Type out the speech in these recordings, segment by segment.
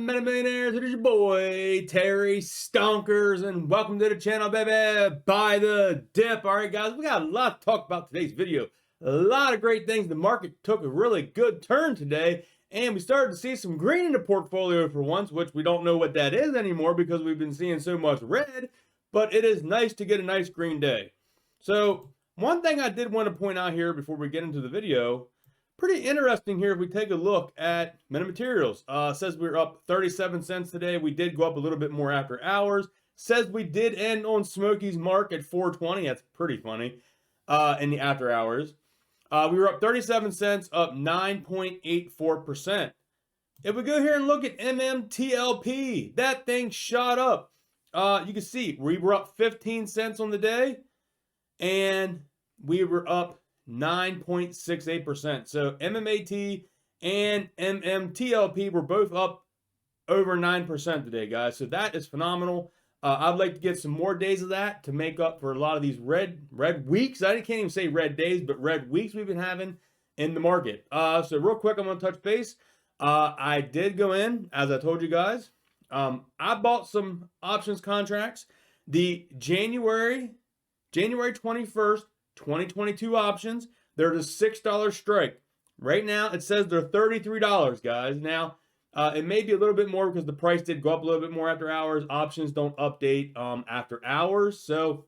Meta Millionaires? It is your boy, Terry Stonkers, and welcome to the channel, baby. Buy the dip. All right, guys, we got a lot to talk about today's video. A lot of great things. The market took a really good turn today, and we started to see some green in the portfolio for once, which we don't know what that is anymore because we've been seeing so much red, but it is nice to get a nice green day. So one thing I did want to point out here before we get into the video, pretty interesting here if we take a look at metamaterials. Says we're up 37 cents today. We did go up a little bit more after hours. Says we did end on Smokey's mark at 420. That's pretty funny in the after hours. We were up 37 cents, up 9.84%. If we go here and look at Mmtlp, that thing shot up. You can see we were up 15 cents on the day, and we were up 9.68%. So Mmat and Mmtlp were both up over 9% today, guys. So that is phenomenal. I'd like to get some more days of that to make up for a lot of these red weeks. I can't even say red days, but red weeks we've been having in the market. So real quick, I'm going to touch base. I did go in, as I told you guys. I bought some options contracts. The January 21st, 2022 options, they're the $6 strike. Right now, it says they're $33, guys. Now, it may be a little bit more because the price did go up a little bit more after hours. Options don't update after hours, so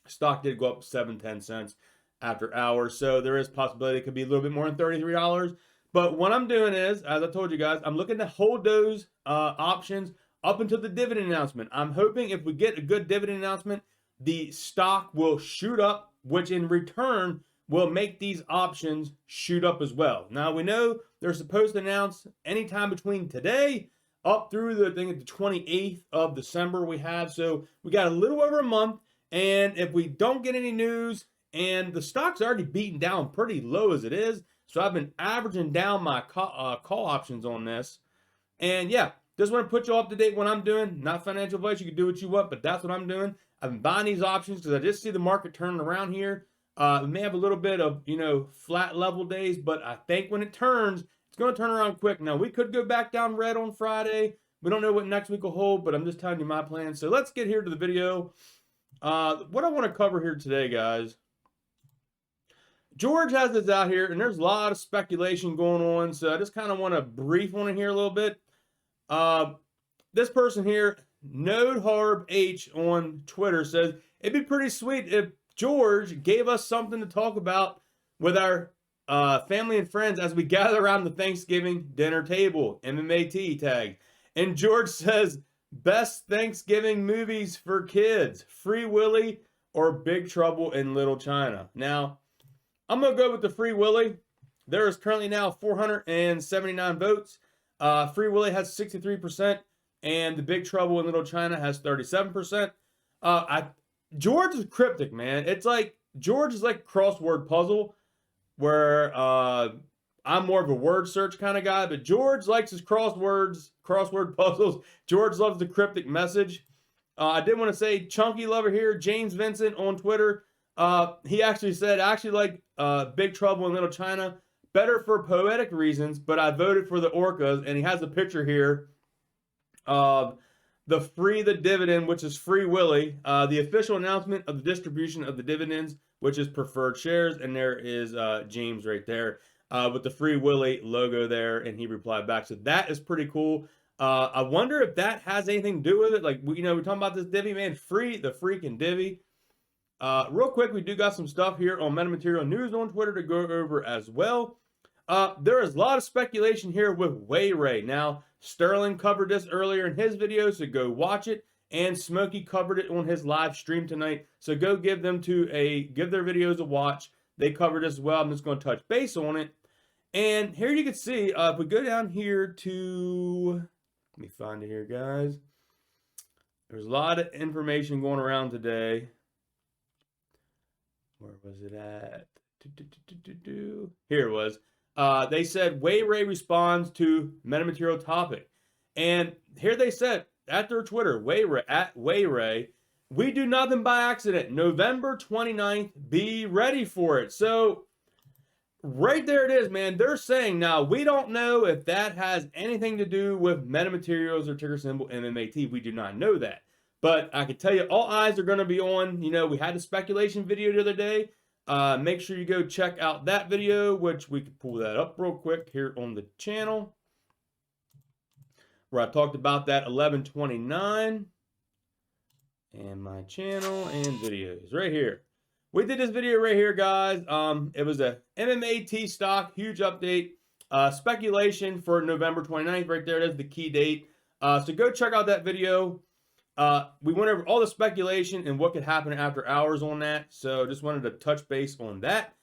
stock did go up 7-10 cents after hours. So there is a possibility it could be a little bit more than $33. But what I'm doing is, as I told you guys, I'm looking to hold those options up until the dividend announcement. I'm hoping if we get a good dividend announcement, the stock will shoot up, which in return will make these options shoot up as well. Now, we know they're supposed to announce anytime between today up through the 28th of December we have. So we got a little over a month. And if we don't get any news, and the stock's already beaten down pretty low as it is, so I've been averaging down my call options on this. And yeah, just want to put you up to date what I'm doing. Not financial advice. You can do what you want, but that's what I'm doing. I've been buying these options because I just see the market turning around here. We may have a little bit of, flat level days, but I think when it turns, it's going to turn around quick. Now, we could go back down red on Friday. We don't know what next week will hold, but I'm just telling you my plan. So let's get here to the video. What I want to cover here today, guys. George has this out here, and there's a lot of speculation going on, so I just kind of want to brief on it here a little bit. This person here, NodeHarb H on Twitter, says, it'd be pretty sweet if George gave us something to talk about with our family and friends as we gather around the Thanksgiving dinner table. MMAT tag. And George says, best Thanksgiving movies for kids, Free Willy or Big Trouble in Little China. Now, I'm going to go with the Free Willy. There is currently now 479 votes. Free Willy has 63%, and the Big Trouble in Little China has 37%. George is cryptic, man. It's like George is like a crossword puzzle, where I'm more of a word search kind of guy, but George likes his crossword puzzles. George loves the cryptic message. I did want to say, Chunky Lover here, James Vincent on Twitter. He actually said, I actually like Big Trouble in Little China better for poetic reasons, but I voted for the orcas, and he has a picture here of the dividend, which is Free Willy, the official announcement of the distribution of the dividends, which is preferred shares, and there is James right there with the Free Willy logo there, and he replied back. So that is pretty cool. I wonder if that has anything to do with it. Like, we're talking about this divvy, man, the freaking divvy. Real quick, we do got some stuff here on Metamaterial News on Twitter to go over as well. There is a lot of speculation here with Way. Now, Sterling covered this earlier in his video, so go watch it. And Smokey covered it on his live stream tonight, so go give their videos a watch. They covered this as well. I'm just going to touch base on it. And here you can see, if we go down here to, let me find it here, guys. There's a lot of information going around today. Where was it at? Here it was. They said Way responds to metamaterial topic. And here they said at their Twitter, at Way, we do nothing by accident. November 29th, be ready for it. So right there it is, man. They're saying now, we don't know if that has anything to do with metamaterials or ticker symbol MMAT. We do not know that. But I can tell you, all eyes are going to be on, we had a speculation video the other day. Make sure you go check out that video, which we can pull that up real quick here on the channel, where I talked about that 1129. And my channel and videos right here. We did this video right here, guys. It was a MMAT stock, huge update. Speculation for November 29th, right there. That's the key date. So go check out that video. We went over all the speculation and what could happen after hours on that. So just wanted to touch base on that.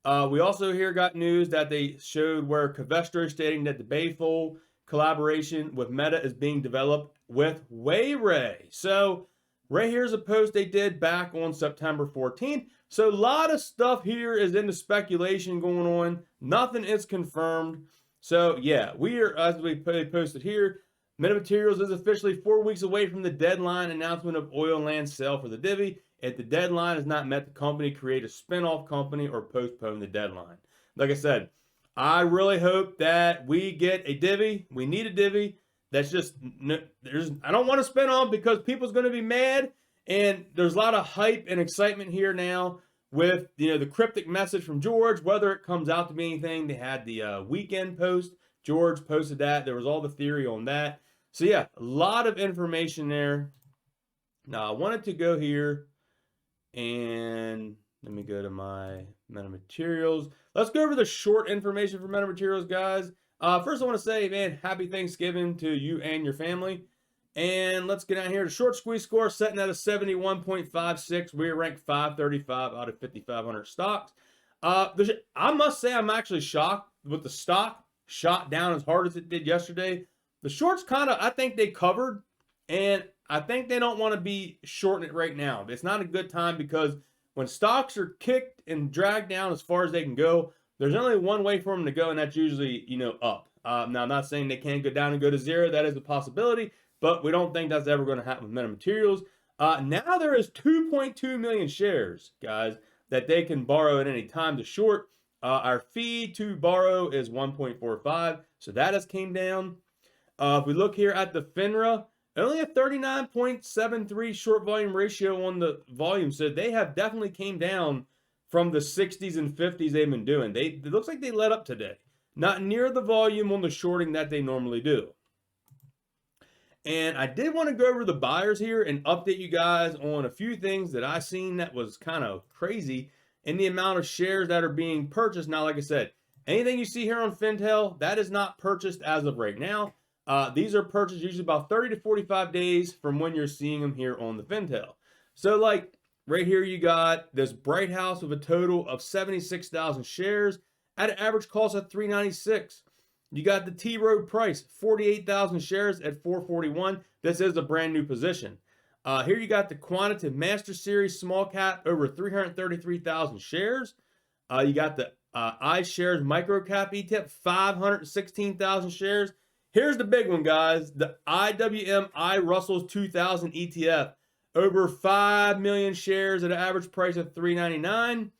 We also here got news that they showed where Covestro stating that the Bayfold collaboration with Meta is being developed with Wayray. So right here's a post they did back on September 14th. So a lot of stuff here is in the speculation going on. Nothing is confirmed. So yeah, we are, as we posted here, METATERRY is officially 4 weeks away from the deadline announcement of oil and land sale for the divvy. If the deadline is not met, the company create a spin-off company or postpone the deadline. Like I said, I really hope that we get a divvy. We need a divvy. That's just, I don't want to spin off because people's going to be mad. And there's a lot of hype and excitement here now with, the cryptic message from George, whether it comes out to be anything. They had the weekend post. George posted that. There was all the theory on that. So yeah, a lot of information there. Now I wanted to go here and let me go to my metamaterials. Let's go over the short information for metamaterials, guys. First, I want to say, man, happy Thanksgiving to you and your family. And let's get down here. The short squeeze score setting at a 71.56. We're ranked 535 out of 5,500 stocks. I must say I'm actually shocked with the stock shot down as hard as it did yesterday. The shorts I think they covered, and I think they don't want to be shorting it right now. It's not a good time because when stocks are kicked and dragged down as far as they can go, there's only one way for them to go, and that's usually, up. Now, I'm not saying they can't go down and go to zero. That is a possibility, but we don't think that's ever going to happen with metamaterials. Now there is 2.2 million shares, guys, that they can borrow at any time to short. Our fee to borrow is 1.45, so that has came down. If we look here at the FINRA, only a 39.73 short volume ratio on the volume, so they have definitely came down from the 60s and 50s they've been doing. It looks like they let up today. Not near the volume on the shorting that they normally do. And I did want to go over the buyers here and update you guys on a few things that I seen that was kind of crazy in the amount of shares that are being purchased. Now, like I said, anything you see here on Fintel, that is not purchased as of right now. These are purchased usually about 30 to 45 days from when you're seeing them here on the Fintel. So like right here, you got this Bright House with a total of 76,000 shares at an average cost of $396. You got the T Rowe Price, 48,000 shares at $441. This is a brand new position. Here you got the Quantitative Master Series Small Cap over 333,000 shares. You got the iShares Micro Cap ETF, 516,000 shares. Here's the big one, guys. The IWM Russell's 2000 ETF, over 5 million shares at an average price of $399.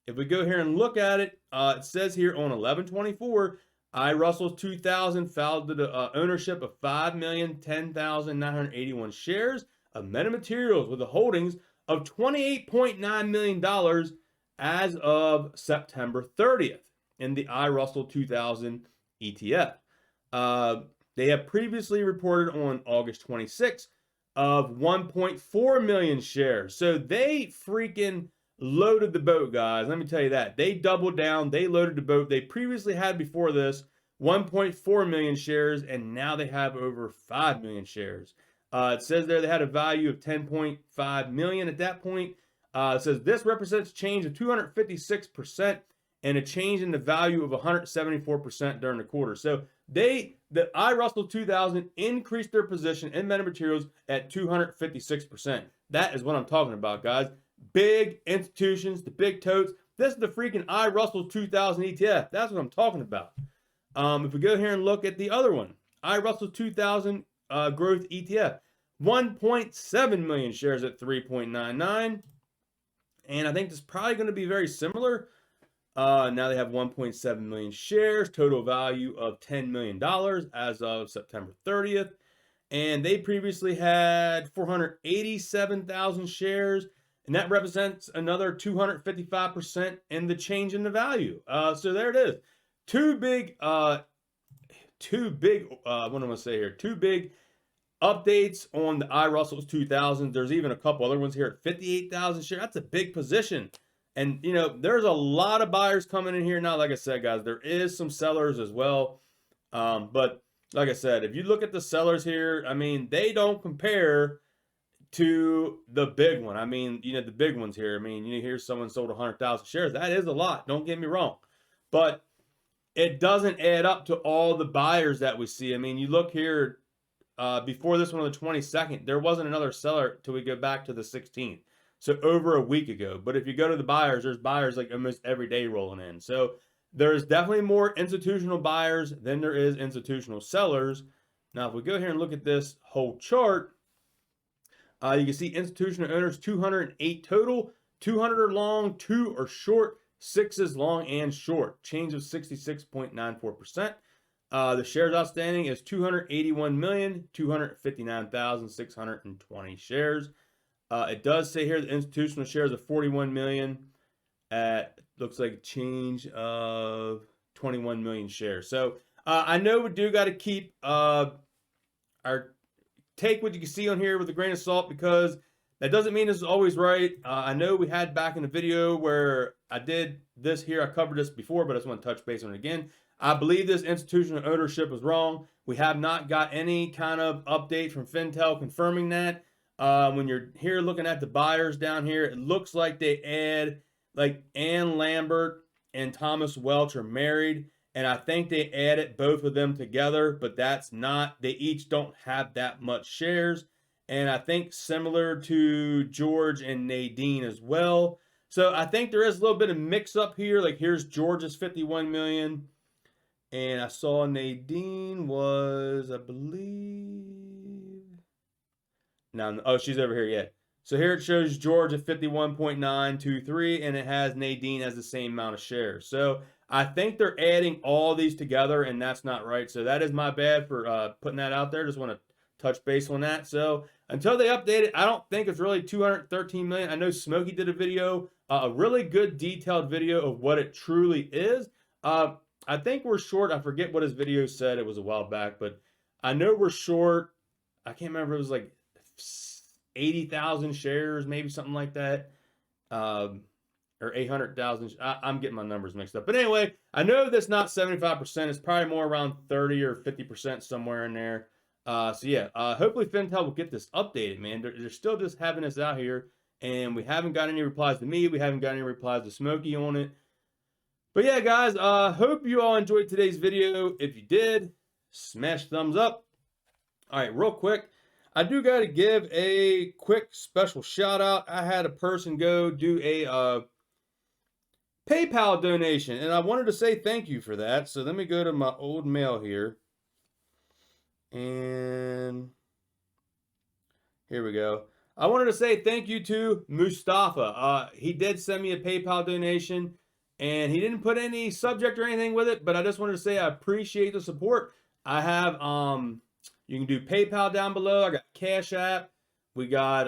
If we go here and look at it, it says here on 11/24, Russell's 2000 filed the ownership of 5,010,981 shares of metamaterials with the holdings of $28.9 million as of September 30th in the Russell 2000 ETF. They have previously reported on August 26th of 1.4 million shares. So they freaking loaded the boat, guys. Let me tell you that. They doubled down. They loaded the boat. They previously had before this 1.4 million shares, and now they have over 5 million shares. It says there they had a value of 10.5 million at that point. It says this represents change of 256% and a change in the value of 174% during the quarter. So the Russell 2000 increased their position in metamaterials at 256%. That is what I'm talking about, guys. Big institutions, the big totes. This is the freaking Russell 2000 ETF. That's what I'm talking about. If we go here and look at the other one, Russell 2000 growth ETF, 1.7 million shares at 3.99. And I think this is probably going to be very similar. Now they have 1.7 million shares, total value of $10 million as of September 30th. And they previously had 487,000 shares, and that represents another 255% in the change in the value. So there it is. Two big, what am I going to say here? Two big updates on the iRussell's 2000. There's even a couple other ones here at 58,000 shares. That's a big position. And, you know, there's a lot of buyers coming in here now. Like I said, guys, there is some sellers as well. But like I said, if you look at the sellers here, I mean, they don't compare to the big one. I mean, you know, the big ones here. I mean, you hear someone sold 100,000 shares. That is a lot. Don't get me wrong. But it doesn't add up to all the buyers that we see. I mean, you look here, before this one on the 22nd, there wasn't another seller till we go back to the 16th. So over a week ago. But if you go to the buyers, there's buyers like almost every day rolling in. So there's definitely more institutional buyers than there is institutional sellers. Now, if we go here and look at this whole chart, you can see institutional owners, 208 total, 200 are long, 2 are short, 6 is long and short, change of 66.94%. The shares outstanding is 281,259,620 shares. It does say here the institutional shares of 41 million at, looks like a change of 21 million shares. So I know we do got to keep our, take what you can see on here with a grain of salt, because that doesn't mean this is always right. I know we had back in the video where I did this here, I covered this before, but I just want to touch base on it again. I believe this institutional ownership was wrong. We have not got any kind of update from Fintel confirming that. When you're here looking at the buyers down here, it looks like they add, like Ann Lambert and Thomas Welch are married, and I think they added both of them together, but that's not, they each don't have that much shares. And I think similar to George and Nadine as well. So I think there is a little bit of mix up here. Like here's George's 51 million. And I saw Nadine was, I believe, no, oh, she's over here, yeah. So here it shows George at 51.923, and it has Nadine as the same amount of shares. So I think they're adding all these together, and that's not right. So that is my bad for putting that out there. Just want to touch base on that. So until they update it, I don't think it's really 213 million. I know Smokey did a video, a really good detailed video of what it truly is. I think we're short. I forget what his video said. It was a while back, but I know we're short. I can't remember. It was like 80,000 shares, maybe something like that. Or 800,000. I'm getting my numbers mixed up. But anyway, I know that's not 75%. It's probably more around 30 or 50% somewhere in there. So yeah, hopefully Fintel will get this updated, man. They're still just having this out here, and we haven't got any replies to me. We haven't got any replies to Smokey on it. But yeah, guys, hope you all enjoyed today's video. If you did, smash thumbs up. All right, real quick, I do got to give a quick special shout out. I had a person go do a PayPal donation, and I wanted to say thank you for that. So let me go to my old mail here. And here we go. I wanted to say thank you to Mustafa. He did send me a PayPal donation, and he didn't put any subject or anything with it, but I just wanted to say I appreciate the support. I have, you can do PayPal down below. I got Cash App. We got,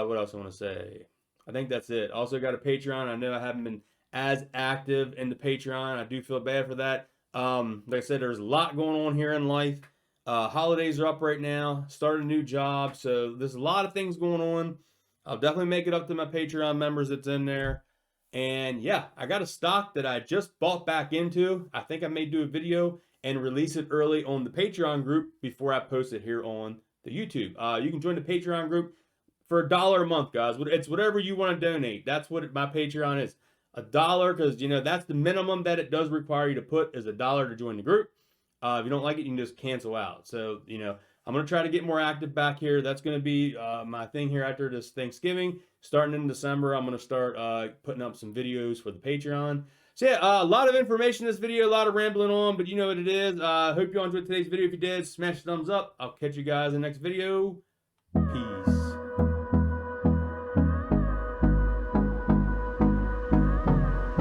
what else I want to say? I think that's it. Also got a Patreon. I know I haven't been as active in the Patreon. I do feel bad for that. Like I said, there's a lot going on here in life. Holidays are up right now. Started a new job. So there's a lot of things going on. I'll definitely make it up to my Patreon members that's in there. And yeah, I got a stock that I just bought back into. I think I may do a video and release it early on the Patreon group before I post it here on the YouTube. You can join the Patreon group for $1 a month, guys. It's whatever you want to donate. That's what my Patreon is. $1, because, you know, that's the minimum that it does require you to put is $1 to join the group. If you don't like it, you can just cancel out. So, you know, I'm going to try to get more active back here. That's going to be my thing here after this Thanksgiving. Starting in December, I'm going to start putting up some videos for the Patreon. So yeah, a lot of information in this video, a lot of rambling on, but you know what it is. Hope you all enjoyed today's video. If you did, smash the thumbs up. I'll catch you guys in the next video.